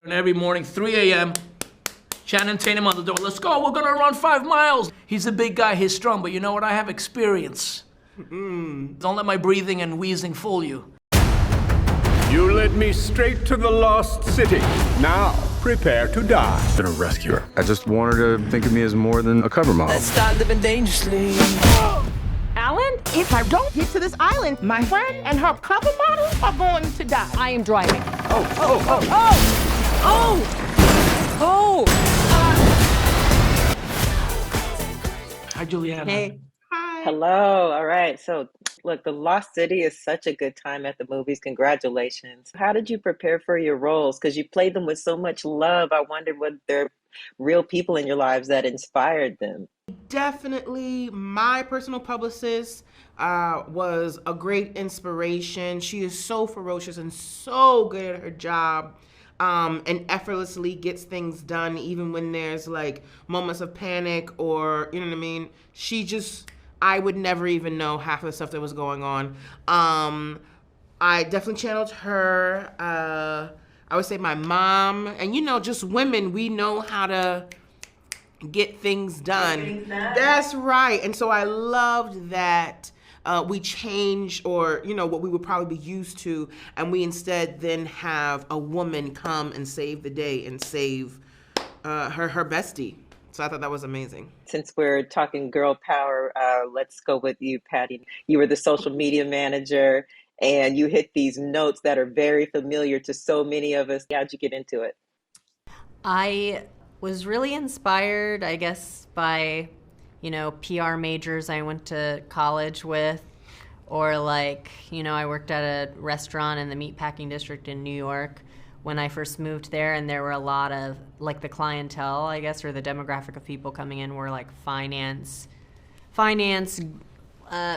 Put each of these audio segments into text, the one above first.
And every morning, 3 a.m., Channing Tatum on the door. Let's go, we're gonna run 5 miles. He's a big guy, he's strong, but you know what? I have experience. Don't let my breathing and wheezing fool you. You led me straight to the lost city. Now, prepare to die. I'm gonna rescue her. I just want her to think of me as more than a cover model. Let's start living dangerously. Alan, if I don't get to this island, my friend and her cover model are going to die. I am driving. Hi, Juliana. Hey. Hi. Hello. All right. So, look, The Lost City is such a good time at the movies. Congratulations. How did you prepare for your roles? Because you played them with so much love. I wondered what they're real people in your lives that inspired them. Definitely, my personal publicist was a great inspiration. She is so ferocious and so good at her job. And effortlessly gets things done even when there's like moments of panic or, you know what I mean? I would never even know half of the stuff that was going on. I definitely channeled her. I would say my mom, and you know, just women, we know how to get things done. That's right. And so I loved that we change, or you know, what we would probably be used to, and we instead then have a woman come and save the day and save her bestie. So I thought that was amazing. Since we're talking girl power, let's go with you, Patti. You were the social media manager, and you hit these notes that are very familiar to so many of us. How'd you get into it? I was really inspired, I guess, by, you know, PR majors I went to college with, or like, you know, I worked at a restaurant in the meatpacking district in New York when I first moved there, and there were a lot of, like, the clientele, I guess, or the demographic of people coming in were like finance,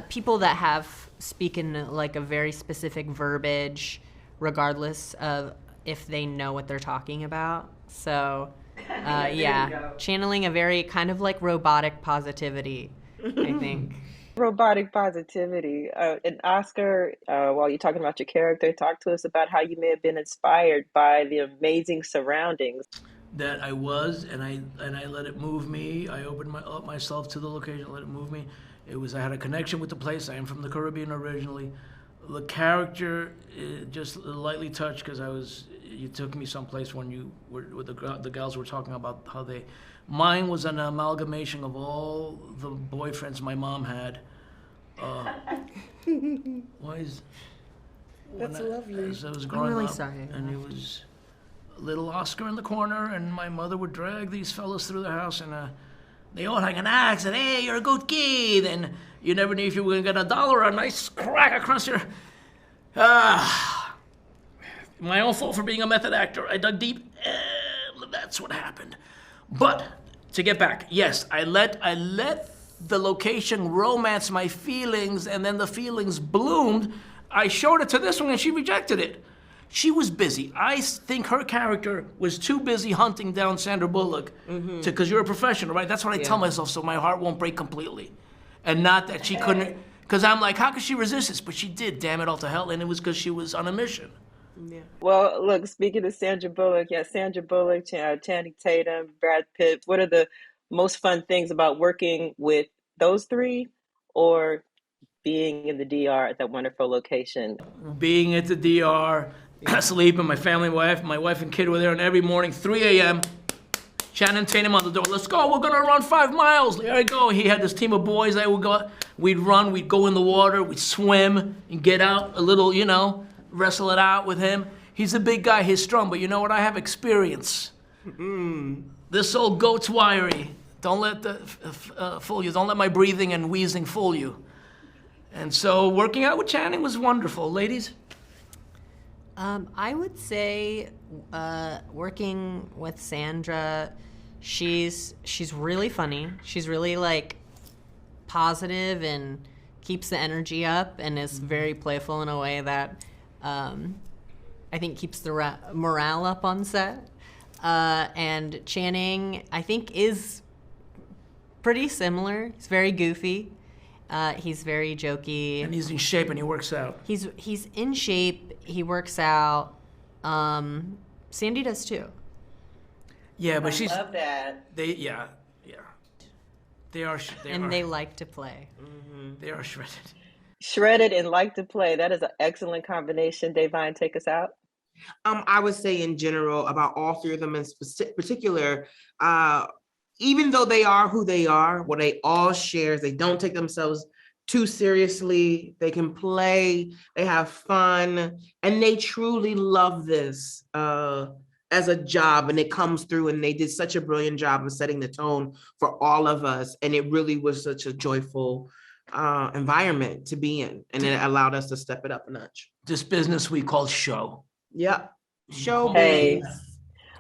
people that speak in like a very specific verbiage, regardless of if they know what they're talking about. So, yeah, channeling a very kind of like robotic positivity, I think. Robotic positivity. And Oscar, while you're talking about your character, talk to us about how you may have been inspired by the amazing surroundings. That I was, and I let it move me. I opened up myself to the location, let it move me. I had a connection with the place. I am from the Caribbean originally. The character just lightly touched because you took me someplace when you were with the gals were talking about how mine was an amalgamation of all the boyfriends my mom had. That's lovely. As I was growing really up, sorry. and it was little Oscar in the corner, and my mother would drag these fellas through the house, and they all hang an axe, and hey, you're a good kid, and you never knew if you were gonna get $1 or a nice crack across your. My own fault for being a method actor. I dug deep. That's what happened. But to get back, yes, I let the location romance my feelings, and then the feelings bloomed. I showed it to this one, and she rejected it. She was busy. I think her character was too busy hunting down Sandra Bullock, because you're a professional, right? That's what I tell myself, so my heart won't break completely. And not that she couldn't, because I'm like, how could she resist this? But she did, damn it all to hell, and it was because she was on a mission. Yeah. Well, look, speaking of Sandra Bullock, Sandra Bullock, Channing Tatum, Brad Pitt, what are the most fun things about working with those three, or being in the DR at that wonderful location? Being at the DR, sleeping, my family, my wife and kid were there, and every morning, 3 a.m., Channing Tatum on the door. Let's go, we're gonna run 5 miles. There I go. He had this team of boys. We'd run, we'd go in the water, we'd swim and get out a little, you know, wrestle it out with him. He's a big guy, he's strong, but you know what? I have experience. This old goat's wiry. Don't let the fool you. Don't let my breathing and wheezing fool you. And so working out with Channing was wonderful. Ladies? I would say working with Sandra, she's really funny. She's really like positive and keeps the energy up, and is very playful in a way that I think keeps the morale up on set. And Channing, I think, is pretty similar. He's very goofy. He's very jokey. And he's in shape and he works out. He's in shape. He works out. Sandy does too. Yeah, but I love that. yeah. They like to play. They are shredded. Shredded and like to play. That is an excellent combination. Davine, take us out. I would say in general about all three of them in particular, even though they are who they are, what they all share is they don't take themselves too seriously. They can play, they have fun, and they truly love this as a job, and it comes through, and they did such a brilliant job of setting the tone for all of us, and it really was such a joyful environment to be in, and it allowed us to step it up a notch. This business we call show. Yep. Show Hey. business.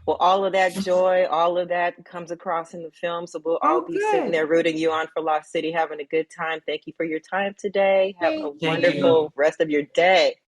Well, all of that joy, all of that comes across in the film. So we'll all be sitting there rooting you on for Lost City, having a good time. Thank you for your time today. Have a wonderful rest of your day.